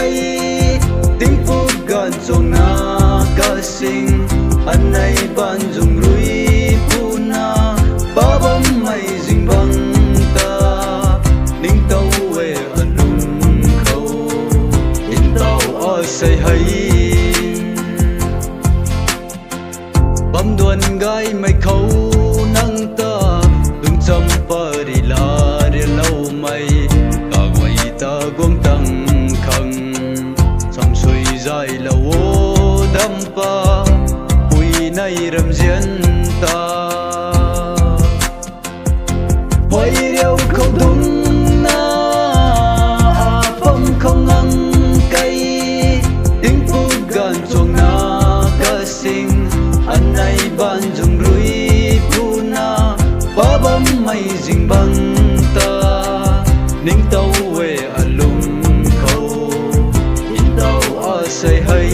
cây tiếng phút gần trong na ca sinh anh này ban dùng rui puna ba bom mày dinh băng ta ninh tàu về anung khâu in tàu ở say hay bấm đuôn gai mày khâu nắng ta đừng chăm pa đi la đi lâu mày ta quay ta gom tăng khăng sông suy dài lâu đâm pa bụi nay rầm diễn ta quay điệu không đúng na phong không ngăn cây tiếng phút gần chuông na ca sinh anh này ban dùng rui puna ba bấm mây dinh băng ta ninh tàu về alung khâu in tàu ở say hay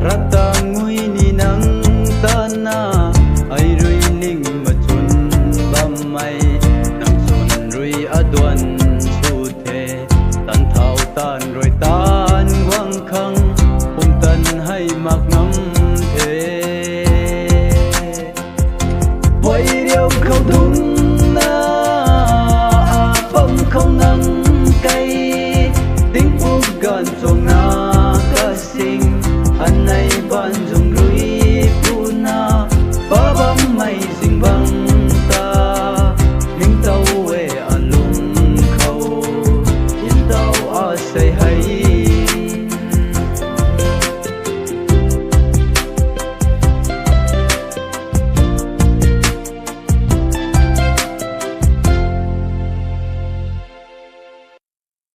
rata ngui ni nang tana ai rui ling ma chun bam mai nang chun rui adwan su the tan thau tan roi tan wang khang hum tan hai mak ngam the quay điệu không đúng na phong không nắng cây tiếng phút gần trong na ca sinh anh này ban dùng rui puna ba bấm mây dinh băng ta ninh tàu về alung khâu in tàu ở say hay